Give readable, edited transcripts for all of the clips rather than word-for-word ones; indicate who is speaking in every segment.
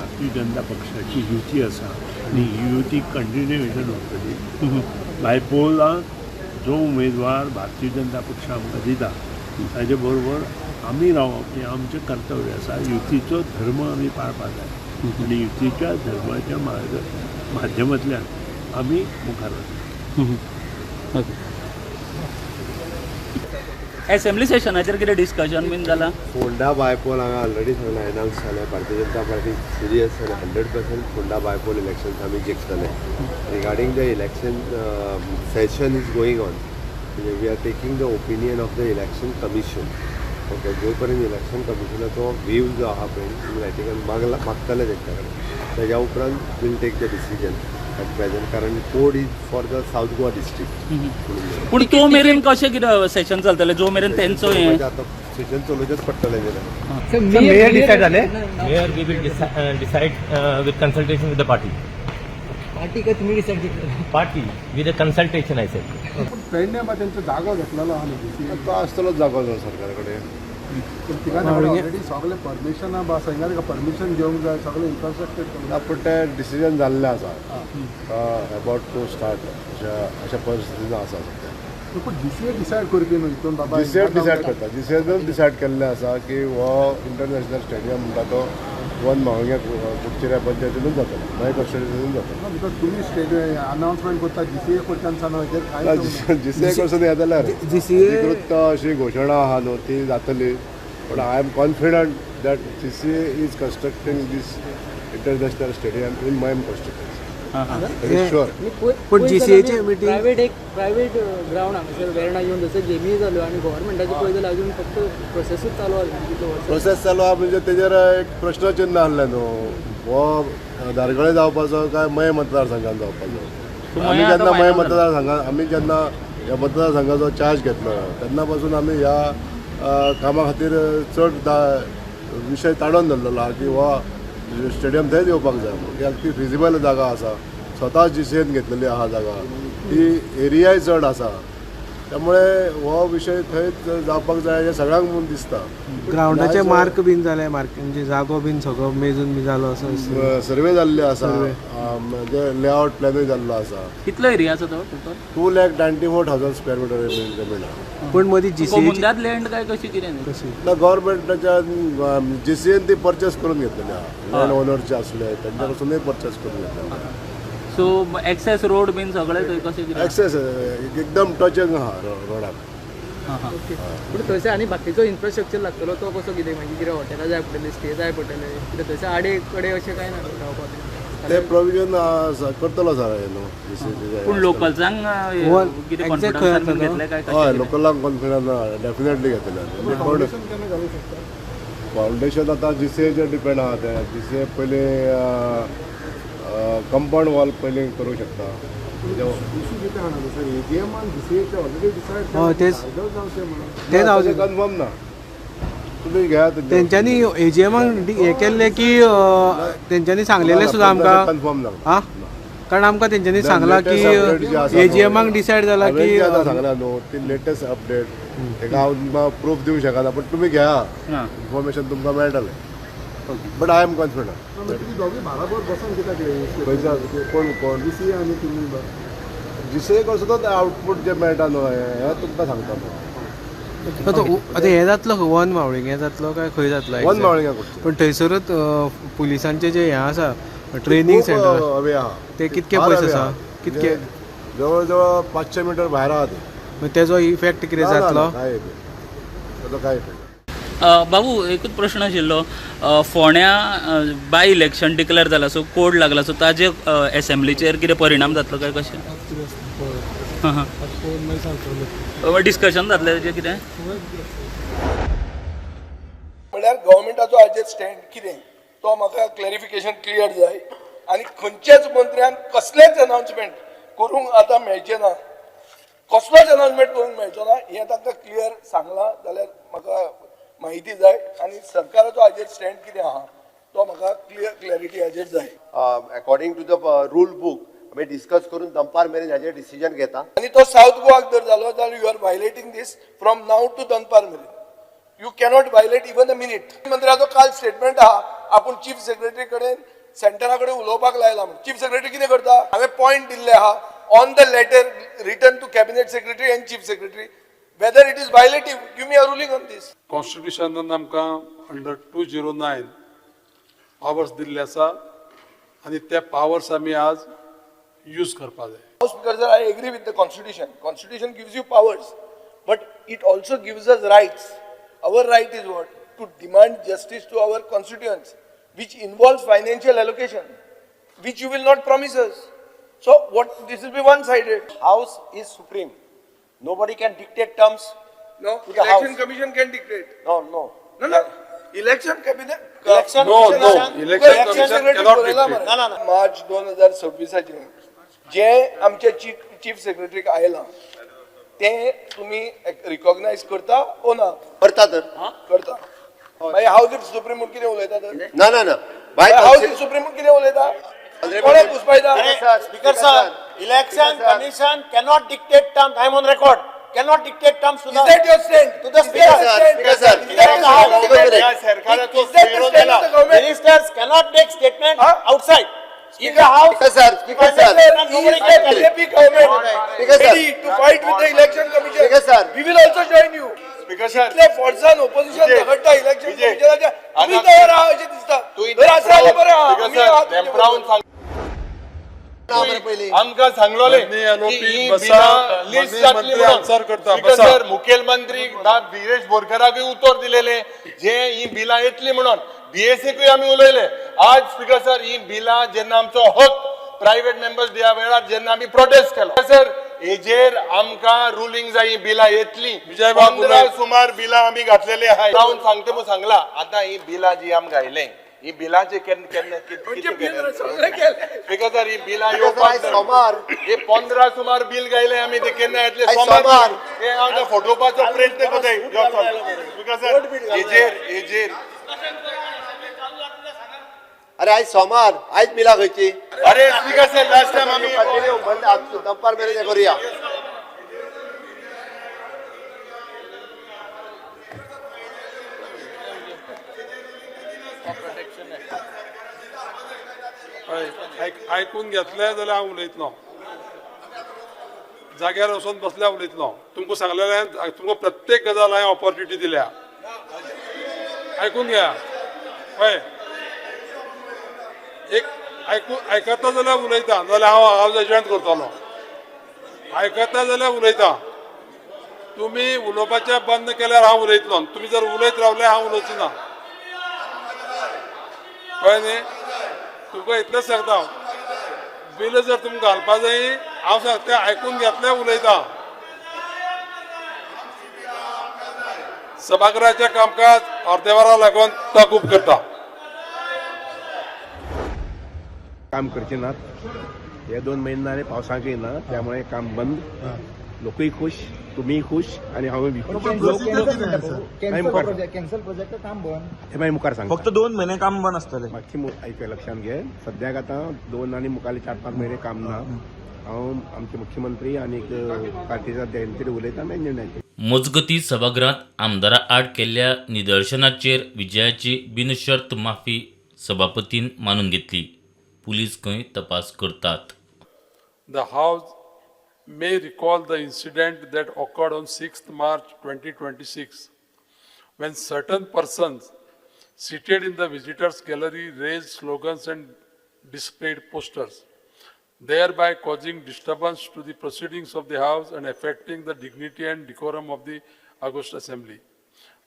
Speaker 1: भारतीय जनता पक्षाची युती आसा आनी ही युती कंटिन्युएशन उरतली. बायपोलां जो उमेदवार भारतीय जनता पक्ष आमकां दिता ताजे बरोबर आमी रावप हें आमचें कर्तव्य आसा. युतीचो धर्म आमी पाळपा जाय आनी युतीच्या धर्माच्या माध्यमांतल्यान आमी मुखार वता.
Speaker 2: असेंब्ली सेशनाचेर कितें डिस्कशन बीन जालां?
Speaker 3: फोंडा बायपोल हांगा ऑलरेडी सगळें अनावन्स जालें. भारतीय जनता पार्टी सिरियस आनी 100% फोंडा बायपोल इलेक्शन्स आमी जिखतले. Regarding the election session is going on. We are taking the opinion of the election commission. Okay, जो पर्यंत इलेक्शन कमिशनाचो व्ह्यू जो आहा पळय लायटीकान मागतले तेंच्या कडेन. तेज्या उपरांत will take the decision at present, कारण code is for the South Goa district.
Speaker 2: पूण तो मेरेन कशें कितें सेशन चलतलें जो मेरेन तेंचो हें
Speaker 3: आतां सेशन चलोवचेंच पडटलें न्ही.
Speaker 4: मेयर डिसाइड जाले.
Speaker 5: Mayor, we will decide with consultation with the party.
Speaker 4: Party का तुम्ही डिसाइड केलं?
Speaker 5: Party, with a consultation, I said.
Speaker 6: Pedne बा त्यांचा जागो घेतलेलो आहा न्ही.
Speaker 3: तो आसतलोच जागो जो सरकारा कडेन.
Speaker 6: ऑलरेडी सगळे परमिशना बा आसा. हिंगा परमिशन घेवंक जाय, सगळे इन्फ्रास्ट्रक्चर करूंक
Speaker 3: पूण तें डिसिजन जाल्लें आसा अबाउट टू स्टार्ट अशा परिस्थितीन आसा सध्या.
Speaker 6: पूण DCA डिसायड करपी न्हू हितून बाबा.
Speaker 3: जीसीएच डिसायड करता. जीसीएच डिसायड केल्लें आसा की हो इंटरनॅशनल स्टेडियम म्हणटा तो वन म्हाळुंग्या कुडचिऱ्या पंचायतीनूच जातलो, मागीर कॉन्स्टिट्युशनीन जातलो.
Speaker 6: बिकॉज तुमी स्टेडियम अनाउन्समेंट करता DCA कडच्यान सान हेजेर कांय
Speaker 3: जीसीए कडसून हें जाल्यार अधिकृत अशी घोशणा आहा न्हू ती जातली. पण I am confident that GCA is constructing this international stadium in my constituency. Sure.
Speaker 4: पण जीसीएची मीटिंग
Speaker 7: प्रायव्हेट ग्राउंड हांगासर वेर्णा येवन जसं गेमी जाल्यो आनी गव्हर्मेंटाची पळय जाल्यार अजून फक्त प्रोसेसूच चालू आसा.
Speaker 3: प्रोसेस चालू आहा म्हणजे तेजेर एक प्रश्नचिन्ह आहलें न्हू. हो धारगळे जावपाचो काय मय मतदारसंघात जावपाचो. आमी जेन्ना ह्या मतदारसंघाचो चार्ज घेतलो तेन्ना पासून आमी ह्या कामा खातीर चड विशय ताणून धरलेलो आहा की हो स्टेडियम थंयच येवपाक जाय. कित्याक ती फिजिबल जागा आसा. स्वता जीसीएन घेतलेली आहा जागा. ती एरियाय चड आसा. त्यामुळे हो विशय थंयच जावपाक जाय हें सगळ्यांक म्हणून दिसता.
Speaker 4: ग्राउंडाचे मार्क बीन जाले, मार्क म्हणजे जागो बीन सगळो मेजून बी जालो असो.
Speaker 3: सर्वे जाल्ले आसा. म्हणजे लेआउट प्लॅनूय जाल्लो आसा.
Speaker 2: कितलो एरिया आसा तो टोटल?
Speaker 3: 2,94,000 स्क्वेअर मिटर जमीन आहा.
Speaker 4: पण मदीं जीसीए
Speaker 2: मुंदात लँड काय कशी कितें?
Speaker 3: ना गव्हर्मेंटाच्या जीसीएन ती परचेस करून घेतलेली आहा. लँड ओनरचे असले त्यांच्या पासूनय परचेस करून घेतलेली.
Speaker 2: सो एक्सेस रोड बीन सगळे थंय कशें कितें?
Speaker 3: एक्सेस एकदम टचिंग आहा रोडाक.
Speaker 7: पूण थंयसर आनी बाकीचो इन्फ्रास्ट्रक्चर लागतलो तो कसो कितें म्हणजे कितें हॉटेलां जाय पडटले, स्टे जाय पडटले कितें थंयसर आडे कडे अशें कांय ना रावपाक?
Speaker 3: ते प्रोविजन करतलो सर न्हू.
Speaker 2: पूण लोकल्सांक कितें कॉन्फिडन्स घेतले काय?
Speaker 3: हय, लोकलांक कॉन्फिडन्स डेफिनेटली घेतले. फावंडेशन आतां जीसीएचेर डिपेंड आहा. ते जीसीए पयलीं कंपाऊंड वॉल पयलीं करूंक शकता.
Speaker 6: इशू कितें आहा न्हू सर. एजीएमान DCA ऑलरेडी डिसायड
Speaker 4: हय तेच
Speaker 6: म्हणून
Speaker 4: ते जावचें.
Speaker 3: कन्फर्म ना. तुम्ही घ्या
Speaker 4: तेंच्यांनी एजीएमाक हें केल्लें की तेंच्यांनी सांगलेलें सुद्दां आमकां.
Speaker 3: कन्फर्म ना.
Speaker 4: आं कारण आमकां तेंच्यांनी सांगलां की एजीएमाक डिसायड जाला की
Speaker 3: सांगला न्हू ती लेटेस्ट अपडेट. तेका हांव प्रूफ दिवंक शकना. पण तुमी घ्या, इन्फॉर्मेशन तुमकां मेळटलें. But I am confident.
Speaker 6: तुम्ही दोघी बाराबर बसून कित्याक
Speaker 3: कोण
Speaker 6: DCA आनी तुमी
Speaker 3: जीसीए कसो तो आउटपूट जे मेळटा न्हू हें तुमकां सांगता न्हू.
Speaker 4: आतां हें जातलो वन मावळींग हें जातलो काय खंय जातलो?
Speaker 3: वन मावळिंगा करचें.
Speaker 4: पण थंयसरूच पुलिसांचें जें हें आसा ट्रेनिंग सेंटर
Speaker 3: हवे आहा.
Speaker 4: ते कितके पयस आसा? कितके?
Speaker 3: जवळ जवळ 500 मीटर भायर आहा ते.
Speaker 4: मागीर तेजो इफेक्ट कितें जातलो?
Speaker 3: ताजो काय इफेक्ट.
Speaker 2: बाबू एकूच प्रश्न आशिल्लो. फोण्या बाय इलेक्शन डिक्लेअर जाला सो कोड लागला सो ताजे असेंब्लीचेर कितें परिणाम जातलो काय कशें? डिस्कशन जातलें ताजें कितें?
Speaker 8: म्हळ्यार गव्हर्मेंटाचो हाजेर स्टँड कितें तो म्हाका क्लॅरिफिकेशन क्लियर जाय. आनी खंयच्याच मंत्र्यान कसलेंच अनाउन्समेंट करूंक आतां मेळचें ना. कसलोच अनाउन्समेंट करूंक मेळचो ना हें तांकां क्लियर सांगलां जाल्यार म्हाका माहिती जाय. आनी सरकाराचो हाजेर स्टँड कितें आहा तो म्हाका क्लॅरिटी हाजेर जाय.
Speaker 3: According to the rule book आमी डिस्कस करून दनपार मेरेन हाजेर डिसिजन घेता.
Speaker 8: आनी तो सावथ गोवाक जर जालो जाल्यार you are violating this from now to दनपार मेरेन. You cannot violate even a minute. मंत्र्याचो काल स्टेटमेंट आहा आपूण चीफ सेक्रेटरी कडेन सेंटरा कडेन उलोवपाक लायला म्हणून. चीफ सेक्रेटरी कितें करता, हांवें पॉयंट दिल्ले आहा on the letter return to cabinet secretary and chief secretary whether it is violative. Give me a ruling on this.
Speaker 6: कॉन्स्टिट्यूशनान आमकां अंडर 209 पावर्स दिल्ले आसा आनी ते पावर्स आमी आज यूज करपा जाय.
Speaker 8: Speaker sir, I agree with the constitution. Constitution gives you powers, but it also gives us rights. Our right is what? To demand justice to our constituents, which involves financial allocation, which you will not promise us. So what, this will be one-sided.
Speaker 9: House is supreme. Nobody can dictate terms.
Speaker 8: No,
Speaker 9: To the
Speaker 8: election
Speaker 9: House.
Speaker 8: commission can dictate.
Speaker 9: No, no.
Speaker 8: No. Election cabinet.
Speaker 9: Election
Speaker 6: No, no.
Speaker 9: commission-
Speaker 6: Election
Speaker 8: Election
Speaker 6: commission
Speaker 8: secretary
Speaker 6: cannot
Speaker 8: बोलला
Speaker 6: dictate.
Speaker 8: मरे.
Speaker 9: No.
Speaker 8: March 2026 जे आमचे chief सेक्रेटरीक आयला ते तुम्ही recognise करता ओ ना?
Speaker 3: करता तर
Speaker 8: करता. मागीर हाऊस सुप्रीम कोर्ट कितें उलयता तर?
Speaker 3: ना ना ना
Speaker 8: हाऊस सुप्रीम कोर्ट कितें उलयता? कोणे पुसपायता?
Speaker 9: Speaker sir, election commission cannot dictate terms. I am on record. Cannot dictate terms to
Speaker 8: Is that your stand?
Speaker 9: to the
Speaker 8: Is
Speaker 9: speaker,
Speaker 8: that your
Speaker 9: sir.
Speaker 8: stand?
Speaker 3: Speaker, sir.
Speaker 8: Is that the House
Speaker 3: Speaker,
Speaker 8: stand?
Speaker 3: sir.
Speaker 8: Is that the stand of the government?
Speaker 9: Ministers cannot make statement
Speaker 8: Huh?
Speaker 9: outside. In the house,
Speaker 3: Speaker, sir. Speaker, sir.
Speaker 8: Nobody can BJP government
Speaker 3: Speaker, sir.
Speaker 8: ready to fight with the election commission.
Speaker 3: Speaker, sir.
Speaker 8: We will also join you. इतले फोर्सान opposition झगडटा election कमिशनाच्या तुम्ही तयार आहा अशें दिसता. तर आसा जाल्यार बरें आहा. आमी आहात तुमचे बरोबर.
Speaker 10: आमकां सांगलोले
Speaker 6: मंत्री आलोपी बसा,
Speaker 10: लिस्ट
Speaker 6: मंत्री
Speaker 10: जातली
Speaker 6: answer करता,
Speaker 10: म्हणून
Speaker 6: बसा.
Speaker 10: सर मुखेलमंत्री वीरेश बोरकराकूय उतर दिलेले जे ही बिलां येतली म्हणून. बीएसएकूय आमी उलयले आज. स्पीकर सर ही बिलां जेन्ना आमचो हक प्रायव्हेट मेंबर्स डे वेळार जेन्ना आमी प्रोटेस्ट केलो सर हेजेर आमकां रुलींग जाय. ही बिलां येतली.
Speaker 6: विजय बाबू
Speaker 10: 15 सुमार बिलां आमी घातलेले आहाय. जावन सांगता म्हणून सांगला. आतां ही बिलां जी आमी घायले ही बिलांचे केन्ना
Speaker 8: सगळें केलें.
Speaker 10: स्पीकर सर ही बिलां येवपाक जाय.
Speaker 3: सोमार
Speaker 10: हे 15 सुमार बिल गायले आमी ते केन्ना येतले
Speaker 3: आयज
Speaker 10: सोमार
Speaker 3: सोमार.
Speaker 10: हे आमकां फोटोवपाचो प्रयत्न करताय. स्पीकर सर हेजेर
Speaker 3: अरे आयज सोमार आयज बिलां खंयची
Speaker 10: अरे स्पीकर सर लास्ट टाइम आमी
Speaker 3: दनपार मेरेन हें करुया.
Speaker 6: आयकून घेतले जाल्यार हांव उलयतलो. जाग्यार वचून बसल्यार उलयतलो. तुमकां सांगलेलें तुमकां प्रत्येक गजाल हांवें ऑपॉर्च्युनिटी दिल्या. आयकून घ्या. हय एक आयकता जाल्यार उलयता नाजाल्यार हांव एजंट करतलो. आयकता जाल्यार उलयता. तुमी उलोवपाचें बंद केल्यार हांव उलयतलो. तुमी जर उलयत रावले हांव उलोवचो ना. कळ्ळें न्ही. तुमकां इतलेंच सांगता बिल जर तुमकां घालपा जाय हांव सांगता आयकून घेतलें उलयता. सभागृहाचें कामकाज अर्दे वरा लागून तहकूब करता.
Speaker 1: काम करचे नात. हे 2 महिने झाले पावसाक येना त्यामुळे काम बंद. लोकही खुश, तुम्ही खुश आणि हांव बी खुश.
Speaker 7: कॅन्सल प्रोजेक्ट काम बंद.
Speaker 1: हे मागीर मुखार सांगता.
Speaker 4: फक्त 2 महिने काम बंद आसतलें.
Speaker 1: मातशी ऐक लक्षात घे. सद्याक आतां 2 आनी मुखाल्ले 4-5 महिने काम ना. हांव आमचे मुख्यमंत्री आणि पार्टीच्या अध्यक्षांचेर उलयता आनी निर्णय घेता.
Speaker 11: मजगतीं सभागृहांत आमदारा आड केल्ल्या निदर्शनाचेर विजयाची बिनशर्त माफी सभापतीन मानून घेतली. पुलीस खंय तपास करतात.
Speaker 6: The House may recall the incident that occurred on 6th March 2026 when certain persons seated in the visitors gallery raised slogans and displayed posters, thereby causing disturbance to the proceedings of the House and affecting the dignity and decorum of the August Assembly.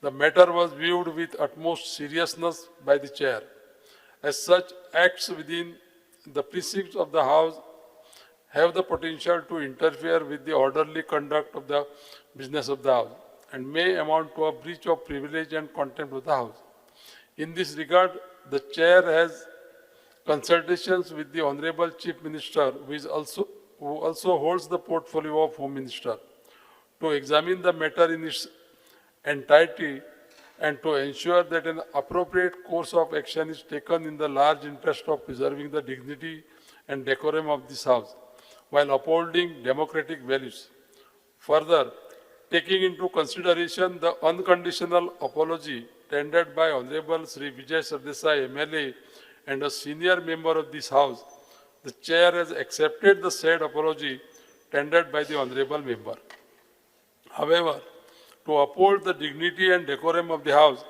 Speaker 6: The matter was viewed with utmost seriousness by the chair. As such, acts within the precincts of the House have the potential to interfere with the orderly conduct of the business of the House and may amount to a breach of privilege and contempt of the House. In this regard, the Chair has consultations with the Honorable Chief Minister, who also holds the portfolio of Home Minister, to examine the matter in its entirety and to ensure that an appropriate course of action is taken in the large interest of preserving the dignity and decorum of this House, while upholding democratic values. Further, taking into consideration the unconditional apology tendered by Honorable Sri Vijay Sardesai MLA and a senior member of this House, the Chair has accepted the said apology tendered by the Honorable member. However, to uphold the dignity and decorum of the House,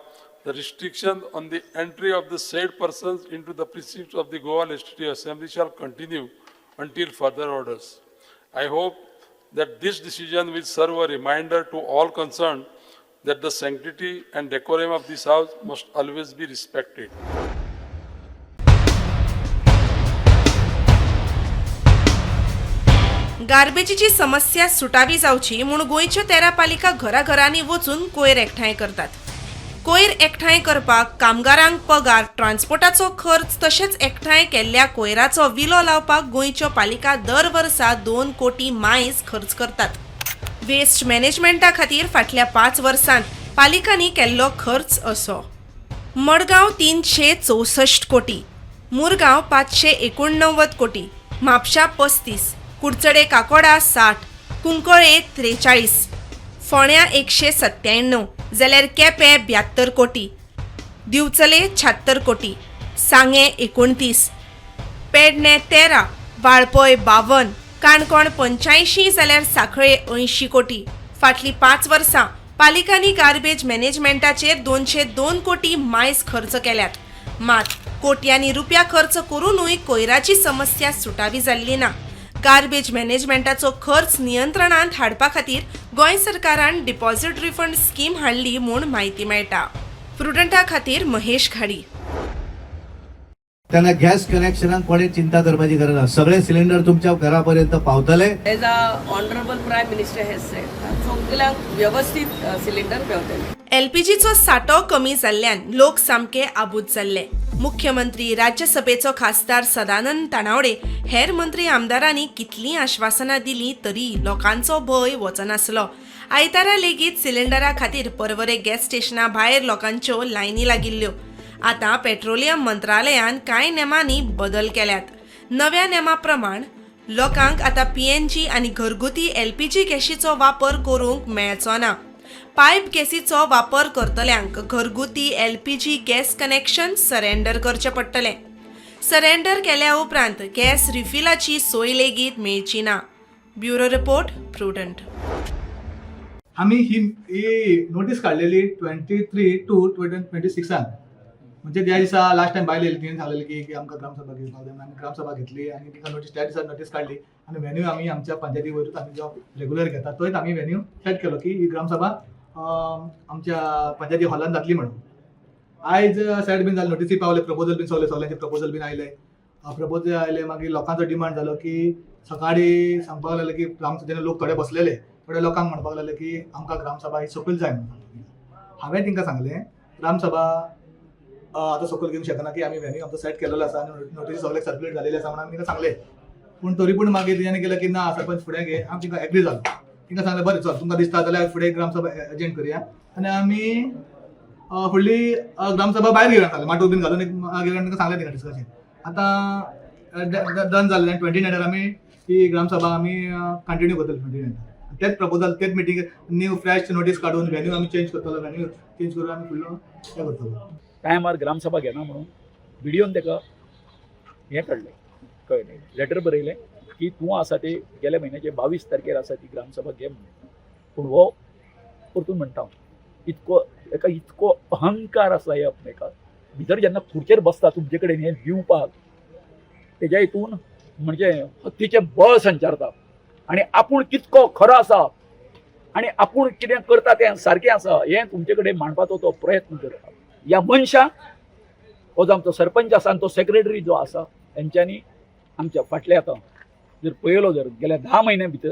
Speaker 6: the restriction on the entry of the said persons into the precincts of the Goa Legislative Assembly shall continue until further orders. I hope that this decision will serve a reminder to all concerned that the sanctity and decorum of this House must always be respected.
Speaker 12: गार्बेजीची समस्या सुटावी जावची म्हूण गोंयच्यो 13 पालिका घराघरांनी वचून कोयर एकठांय करतात. कोयर एकठांय करपाक कामगारांक पगार, ट्रान्सपोर्टाचो खर्च तशेंच एकठांय केल्ल्या कोयराचो विलो लावपाक गोंयच्यो पालिका दर वर्सा 2 कोटी मायज खर्च करतात. वेस्ट मॅनेजमेंटा खातीर फाटल्या 5 वर्सांत पालिकांनी केल्लो खर्च असो: मडगांव 364 कोटी, मुरगांव 589 कोटी, म्हापशा 35, कुडचडे काकोडा 60, कुंकळे 43, फोण्या 197, जाल्यार केपें 72 कोटी, दिवचले 76 कोटी, सांगे 29, पेडणे 13, वाळपय 52, काणकोण 85 जाल्यार सांखळे 80 कोटी. फाटलीं 5 वर्सां पालिकांनी गार्बेज मॅनेजमेंटाचेर 202 कोटी मायज खर्च केल्यात. मात कोट्यांनी रुपया खर्च करूनय कोयराची समस्या सुटावी जाल्ली ना. गार्बेज मॅनेजमेंटाचो खर्च नियंत्रणांत हाडपा खातीर गोंय सरकारान डिपॉझिट रिफंड स्कीम हाडली म्हूण म्हायती मेळटा. प्रुडंटा खातीर महेश घाडी.
Speaker 13: त्यांना गॅस कनेक्शनाक कोणी चिंता करपाची गरज ना. सगळे सिलिंडर तुमच्या घरापर्यंत पावतले.
Speaker 14: As a honourable prime minister has said, सगळ्यांक व्यवस्थित सिलिंडर मेळटले.
Speaker 12: एलपीजीचो सांठो कमी जाल्ल्यान लोक सामके आबूज जाल्ले. मुख्यमंत्री, राज्यसभेचो खासदार सदानंद तानावडे, हेर मंत्री आमदारांनी कितलीं आश्वासनां दिलीं तरी लोकांचो भंय वचनासलो. आयतारा लेगीत सिलिंडरा खातीर परवरे गॅस स्टेशनां भायर लोकांच्यो लायनी लागिल्ल्यो. आतां पेट्रोलियम मंत्रालयान कांय नेमांनी बदल केल्यात. नव्या नेमा प्रमाण लोकांक आतां पीएनजी आनी घरगुती एलपीजी गॅशीचो वापर करूंक मेळचो ना. पायप गॅसीचो वापर करतल्यांक घरगुती एलपीजी गॅस कनेक्शन सरेंडर करचें पडटलें. सरेंडर केल्या उपरांत गॅस रिफिलाची सोय लेगीत मेळची ना. Bureau report, prudent.
Speaker 15: आम्ही ही नोटीस काढलेली 23/2/2026 म्हणजे त्या दिसा लास्ट टाइम बायले तिने सांगलेली की आमकां ग्रामसभा घेवपाक जाय. आमी ग्रामसभा घेतली आनी तिका नोटीस त्या दिसा नोटीस काढली आनी वेन्यू आमी आमच्या पंचायती वयरूच आमी जो रेग्युलर घेता तोच आमी वेन्यू सेट केलो की ही ग्रामसभा आमच्या पंचायती हॉलान जातली म्हणून. आयज सेट बीन जालें, नोटीसी पावले, प्रपोजल बीन सगळ्यांचे प्रपोजल बीन आयले. प्रपोजल आयले मागीर लोकांचो डिमांड जालो की सकाळी सांगपाक लागले की जेन्ना लोक थोडे बसलेले थोड्या लोकांक म्हणपाक लागले की आमकां ग्रामसभा ही सकयल जाय म्हणून. हांवें तांकां सांगलें ग्रामसभा आतां सकयल घेवंक शकना की आमी वेन्यू आमचो सेट केलेलो आसा आनी नोटीस सगळे सर्क्युलेट जालेली आसा म्हणून आमी तांकां सांगलें. पूण तरी पूण मागीर तेणी केलें की ना सरपंच फुडें घे. आमी तांकां एग्री जालो. तांकां सांगलें बरें चल तुमकां दिसता जाल्यार फुडें ग्रामसभा एजेंड करुया आनी आमी फुडली ग्रामसभा भायर घेवया सांगलें. माटूल बीन घालून तांकां सांगलें तिका डिस्कशन. आतां डन जालें. 29 आमी ही ग्रामसभा आमी कंटिन्यू करतली. 29 तेच प्रपोजल तेच मिटींग न्यू फ्रेश नोटीस काडून वेन्यू आमी चेंज करतलो. वेन्यू चेंज करून आमी फुडलो हें करतलो.
Speaker 16: टायमार ग्रामसभा घेना म्हणून व्हिडिओन ताका हें काडलें, कळ्ळें, लेटर बरयलें की तूं आसा ते गेल्या म्हयन्याचे 22 तारखेर आसा ती ग्रामसभा घे म्हणून. पूण हो परतून म्हणटा एका इतको अहंकार आसा ह्या आपणाका भितर जेन्ना खुर्चेर बसता तुमचे कडेन हें दिवपाक तेज्या हितून म्हणजे हत्तीचें बळ संचारता आनी आपूण कितको खरो आसा आनी आपूण कितें करता तें सारकें आसा हें तुमचे कडेन मांडपाचो तो प्रयत्न करता. ह्या मनशाक हो जो आमचो सरपंच आसा आनी तो सेक्रेटरी जो आसा तेंच्यांनी आमच्या फाटल्या आतां जर पळयलो जर गेल्या 10 म्हयन्या भितर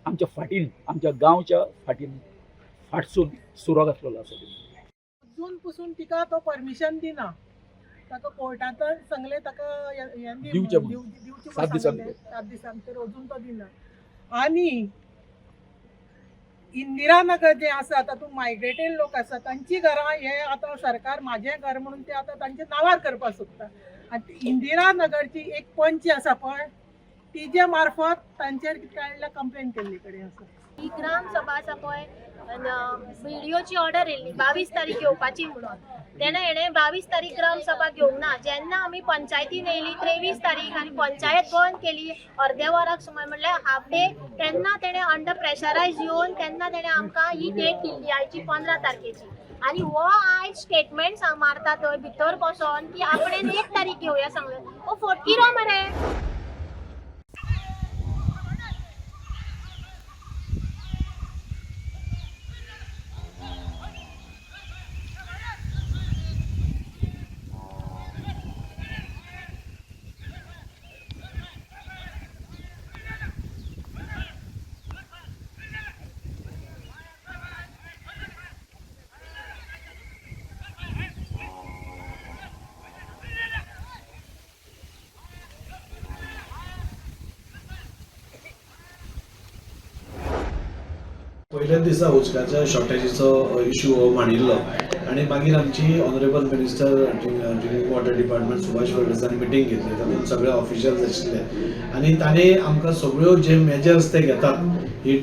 Speaker 16: आमच्या फाटीन आमच्या गांवच्या फाटीन फाटसून सुरो घातलेलो आसा.
Speaker 14: अजून पसून तिका तो परमिशन दिना. ताका कोर्टांत सांगलें ताका
Speaker 16: दिवचे 7
Speaker 14: दिसां भितर अजून तो दिना. आनी इंदिरा नगर जे आसा तातूंत मायग्रेटेड लोक आसा तांची घरां हे आतां सरकार म्हाजें घर म्हणून ते आतां तांच्या नांवार करपाक सोदता. आनी इंदिरा नगरची एक पंच आसा पळय तिजे मार्फत तांचेर कितें काडल्या कंप्लेन केल्ली कडेन आसा.
Speaker 17: ही ग्रामसभा आसा पळय व्हिडिओची ऑर्डर येयल्ली 22 तारीख येवपाची म्हणून तेणे 22 तारीख ग्रामसभा घेवंक ना. जेन्ना आमी पंचायतीन येयली 23 तारीख आनी पंचायत बंद केली अर्द्या वराक सुमार म्हणल्यार हाफ डे, तेन्ना तेणे अंडर प्रेशरायज येवन तेन्ना तेणे आमकां ही डेट दिल्ली आयची 15 तारखेची. आणि हो आयज स्टेटमेंट मारता थंय भितर बसोन की आपणें 1 तारीख घेवया सांगलें. हो फोटकिरो मरे.
Speaker 18: पयल्याच दिसा उदकाच्या शॉर्टेजीचो इश्यू हो मांडिल्लो आनी मागीर आमची honourable minister drinking water department Subhash फर्नांडिसांनी मिटींग घेतली. तातूंत सगळे ऑफिशियल्स आशिल्ले आनी ताणें आमकां सगळ्यो जे मेजर्स ते घेतात ही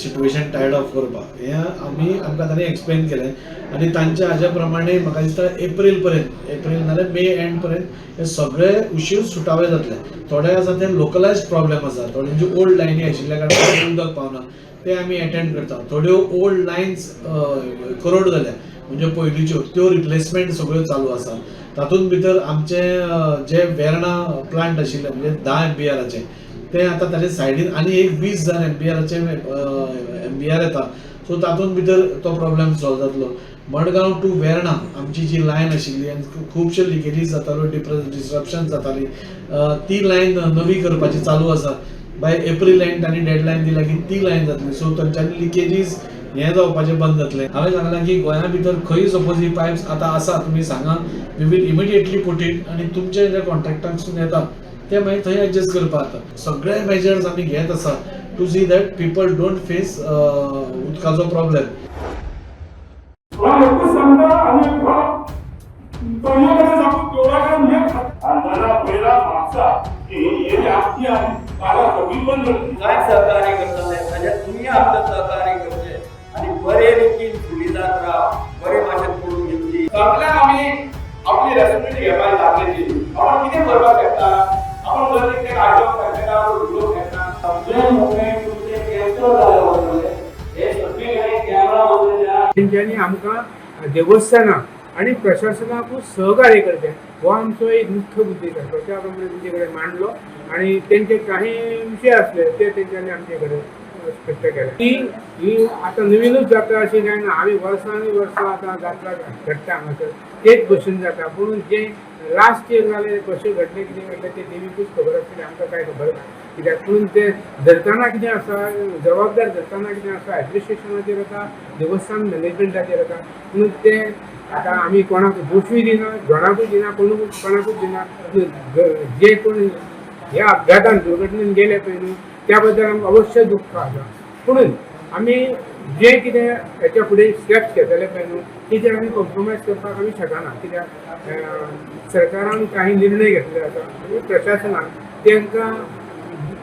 Speaker 18: सिट्युएशन टायर्ड ऑफ करपाक हें आमकां ताणें एक्सप्लेन केलें आनी तांच्या हाज्या प्रमाणे म्हाका दिसता एप्रील नाजाल्यार मे एंड पर्यंत हे सगळे इश्यूज सुटावे जातले. थोडे आसा ते लोकलायज्ड प्रॉब्लेम आसा, थोड्यांची ओल्ड लायनी आशिल्ल्या कारणान उदक पावना ते आमी अटेंड करता. थोड्यो ओल्ड लायन्स करोड जाल्या म्हणजे पयलींच्यो त्यो रिप्लेसमेंट सगळ्यो चालू आसा. तातूंत भितर आमचे जे वेर्णा प्लांट आशिल्ले म्हणजे 10 MBRचे ते आतां ताचे सायडीन आनी एक 20,000 MBRचे MBR येता. सो तातूंत भितर तो प्रॉब्लेम सॉल्व जातलो. मडगांव टू वेर्णा आमची जी लायन आशिल्ली आनी खुबशे लिकेजीस जाताल्यो, डिस्ट्रप्शन जाताली, ती लायन नवी करपाची चालू आसा. बाय एप्रील एंड तांणी डेडलायन दिल्या की ती लायन जातली. सो तांच्यांनी लिकेजीस हें जावपाचें बंद जातलें. हांवें सांगलां की गोंया भितर खंय सपोज ही पायप्स आतां आसा तुमी सांगा, we will immediately put it आनी तुमचे जे कॉन्ट्रॅक्टांसून येतात ते मागीर थंय एडजस्ट करपाक जाता. सगळे मेजर्स आमी घेत आसा to see that people don't face उदकाचो प्रॉब्लेम.
Speaker 19: काय सहकार्य करतले ताजेर तुम्ही आमचं सहकार्य करचे आणि बरे रितीन सुविधात राव बरे भाशेन करून घेतली. सगळ्यांक आमी आपली रेस्पॉन्सिबिलिटी घेवपाक लागलेली. आपण कितें करपाक शकता, आपण जर ते काडपाक शकता व्हिडिओ घेता सगळे मुवमेंट तुमचे कॅप्चर जाले वतले. हे सगळे काही कॅमेरा वतलेल्या
Speaker 4: तेंच्यांनी आमकां देवस्थानां आणि प्रशासनाकूच सहकार्य करचे हो आमचो एक मुख्य उद्देश आसलो. त्या प्रमाणे तेंचे कडेन मांडलो आणि तेंचे काही विशय असले ते तेंच्यांनी आमचे कडेन स्पश्ट केले. ही आतां नवीनच जाता अशें कांय ना. आमी वर्सांनी वर्सां आतां जात्रा घडटा हांगासर तेच भशेन जाता. पूण जे लास्ट इयर जालें कशें घडलें कितें घडलें तें देवीकूच खबर आसतलें, आमकां कांय खबर ना. कित्याक पूण ते धरतना कितें आसा, जबाबदार धरतना कितें आसा एडमिनिस्ट्रेशनाचेर येता, देवस्थान मॅनेजमेंटाचेर येता. पूण ते आतां आमी कोणाक दोशूय दिना, घोणाकूय दिना, कोणाकूच दिना. जे कोण ह्या अपघातान दुर्घटनेन गेले पळय न्हू त्या बद्दल आमकां अवश्य दुख्ख आसा. पूण आमी जे कितें हेच्या फुडें स्टेप्स घेतले पळय न्हू तेजेर आमी कॉम्प्रोमायज करपाक आमी शकना. कित्याक सरकारान काही निर्णय घेतले आसा आनी प्रशासनान तांकां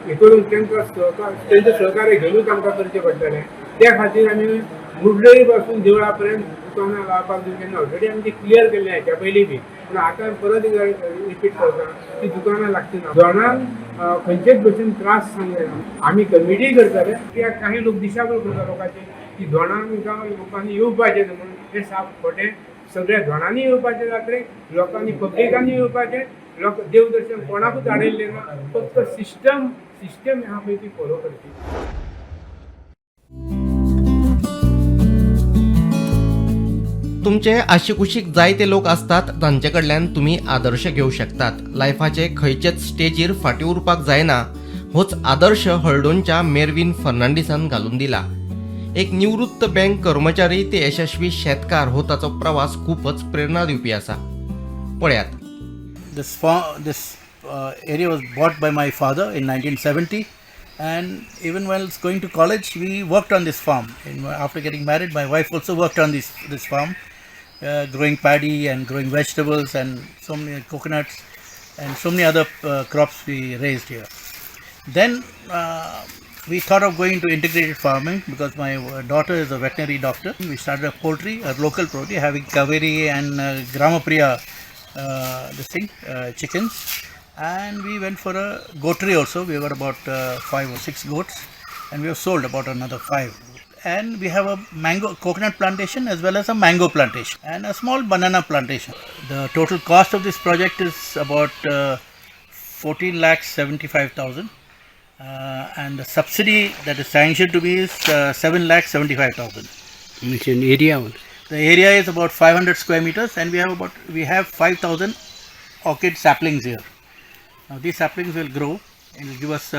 Speaker 4: हे करून तेंचें सहकार्य घेवनूच आमकां करचें पडटलें. त्या खातीर आमी मुड्डोळी पासून देवळा पर्यंत दुकानां लावपाक दिवचे ना. ऑलरेडी आमी ती क्लियर केल्लें हेच्या पयलीं बी. पूण आतां परत रिपीट करता ती दुकानां लागची ना. दोनांक खंयचेच भशेन त्रास सांगले ना. आमी कमिटी करतले कित्याक काही लोक दिशाभूल करता लोकांचे की दोनांक लोकांनी येवपाचें न्हू म्हणून. हें साफ खोटें. सगळ्या दोनांनी येवपाचें जात्रेक, लोकांनी पब्लिकांनी येवपाचें. लोक देवदर्शन कोणाकूच आडयल्लें ना. फक्त सिस्टम ह्या पळय ती फॉलो करची.
Speaker 20: तुमचे आशिकुशीक जायते लोक असतात तांचे कडल्यान तुम्ही आदर्श घेवं शकतात. लायफाचे खंयचेच स्टेजीर फाटीं उरपाक जायना होच आदर्श हळडोणच्या मेरविन फर्नांडिसान घालून दिला. एक निवृत्त बँक कर्मचारी ते यशस्वी शेतकार हो ताचो प्रवास खूपच प्रेरणा दिवपी आसा. पळयात.
Speaker 21: This area was bought by my father in 1970, and even while going to college we worked on this farm. After getting married, my wife also worked on this farm, growing paddy and growing vegetables and so many coconuts and so many other crops we raised here. Then We thought of going to integrated farming because my daughter is a veterinary doctor. We started a poultry, a local poultry, having Kaveri and Gramapriya chickens. And we went for a goatry also. We got about 5 or 6 goats, and we have sold about another 5. And we have a coconut plantation as well as a mango plantation and a small banana plantation. The total cost of this project is about 14,75,000. And the subsidy that is sanctioned to me is 7,75,000.
Speaker 5: Which in area?
Speaker 21: The area is about 500 square meters, and we have 5,000 orchid saplings here. Now these saplings will grow and will give us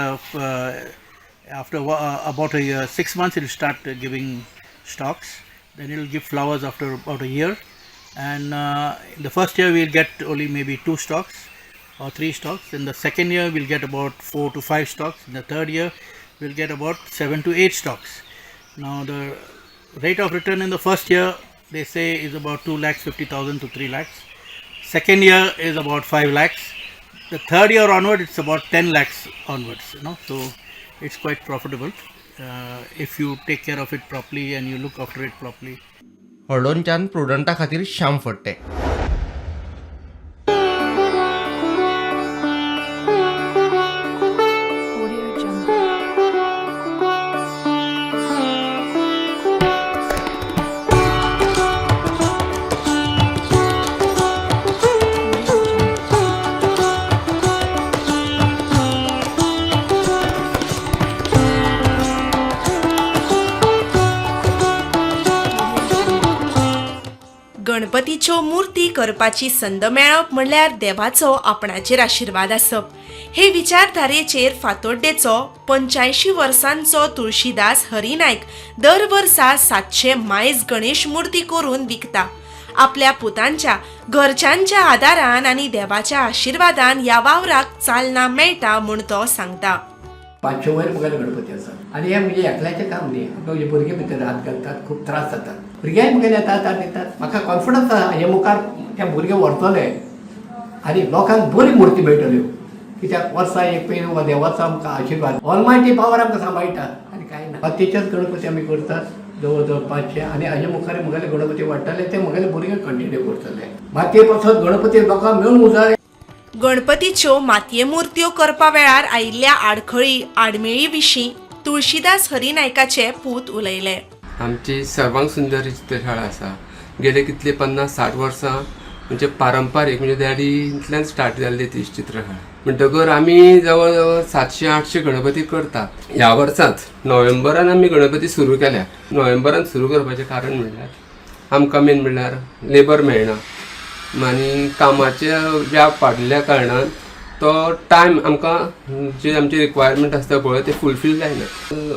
Speaker 21: after about a year, 6 months it will start giving stalks. Then it will give flowers after about a year, and in the first year we will get only maybe 2 stalks or 3 stalks. In the second year we'll get about 4 to 5 stalks. In the third year we'll get about 7 to 8 stalks. Now the rate of return in the first year they say is about 2,50,000 to 3 lakhs. Second year is about 5 lakhs. The third year onward it's about 10 lakhs onwards. So it's quite profitable if you take care of it properly and you look after it properly.
Speaker 20: हळडोणच्यान प्रुडंटा खातीर श्याम फडटे.
Speaker 12: गणपतीच्यो मुर्ती करपाची संद मेळप म्हणल्यार देवाचो आपणाचेर आशिर्वाद आसप. हे विचारधारेचेर फातोड्डेचो 85 वर्सांचो तुळशीदास हरिनायक दर वर्सा 700 मायज गणेश मूर्ती करून विकता. आपल्या पुतांच्या घरच्यांच्या आदारान आनी देवाच्या आशिर्वादान ह्या वावराक चालना मेळटा म्हूण तो सांगता.
Speaker 5: 500 वयर मुगेले गणपती आसा आनी हे म्हणजे एकल्याचें काम न्ही. आमचे भुरगे भितर हात घालतात, खूब त्रास जातात. भुरग्याय मुगेले येतात आनी येतात. म्हाका कॉन्फिडन्स आसा हे मुखार ते भुरगे व्हरतले आनी लोकांक बरी मुर्ती मेळटल्यो. कित्याक वर्सा एक पयलीं देवाचो आमकां आशिर्वाद ऑलमायटी पावर आमकां सांबाळटा आनी कांय ना. मातयेचेच गणपती आमी करतात जवळ जवळ 500 आनी हाजे मुखार मुगेले गणपती वाडटले ते मुगेले भुरगे कंटिन्यू करतले. मातये पासून गणपती लोकांक मेळून उजाळे.
Speaker 12: गणपतीच्यो मातये मुर्त्यो करपा वेळार आयिल्ल्या आडखळी आडमेळी विशीं तुळशीदास हरिनायकाचे पूत उलयले.
Speaker 22: आमची सर्वांग सुंदर चित्रशाळा आसा. गेले कितले 50-60 वर्सां म्हणजे पारंपारीक म्हणजे देडींतल्यान स्टार्ट जाल्ली ती चित्रशाळा. म्हणटकर आमी जवळ जवळ 700-800 गणपती करतात. ह्या वर्सांच नोव्हेंबरान आमी गणपती सुरू केल्या. नोव्हेंबरान सुरू करपाचें कारण म्हणल्यार आमकां मेन म्हणल्यार लेबर मेळना आनी कामाचे व्याप वाडल्या कारणान तो टायम आमकां जे आमचे रिक्वायरमेंट आसता पळय ते फुलफील जायना.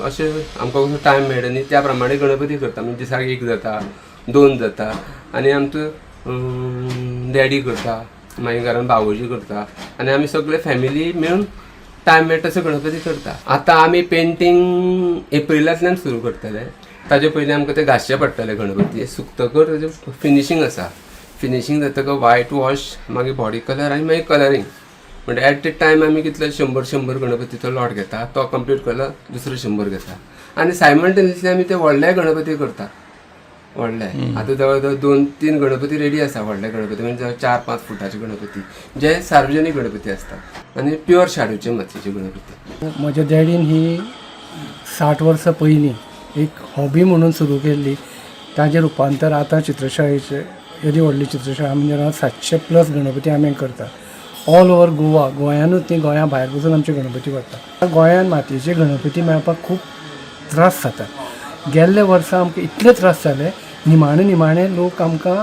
Speaker 22: अशें आमकां कसो टायम मेळटा न्ही त्या प्रमाणे गणपती करता. म्हणजे दिसाक 1 जाता 2 जाता आनी आमचो डॅडी करता, मागीर घरान बावोजी करता आनी आमी सगळे फॅमिली मेळून टायम मेळटा तसो गणपती करता. आतां आमी पेंटींग एप्रिलांतल्यान सुरू करतले. ताजे पयलीं आमकां ते घासचे पडटले गणपती. सुकतकर ताजें फिनिशींग आसा. फिनिशींग जातकच व्हायट वॉश मागीर बॉडी कलर आनी मागीर कलरींग. म्हणजे एट द टायम आमी कितले 100 गणपतीचो लॉट घेता. तो कंप्लीट केलो दुसरो 100 घेता आनी सायमल्टेनियसली आमी ते व्हडले गणपती करता. व्हडले आतां जवळ जवळ 2-3 गणपती रेडी आसा. व्हडले गणपती म्हणजे 4-5 फुटाचे गणपती जे सार्वजनीक गणपती आसता आनी प्युअर शाडूचे मातयेचे गणपती.
Speaker 23: म्हज्या डॅडीन ही 60 वर्सां पयलीं एक हॉबी म्हणून सुरू केल्ली. ताजें रुपांतर आतां चित्रशाळेचें येदी व्हडली चित्रशाळा म्हणजे 700+ गणपती आमी करता. ऑल ओवर गोंयानूच न्ही, गोंया भायर पसून आमचे गणपती पडटा. गोंयान मातयेचे गणपती मेळपाक खूब त्रास जाता. गेल्ले वर्सा आमकां इतले त्रास जाले, निमाणे लोक आमकां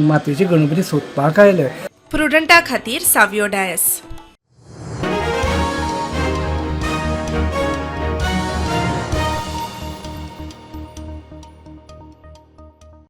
Speaker 23: मातयेचे गणपती सोदपाक आयले.
Speaker 12: प्रुडंटा खातीर सावियो डायस.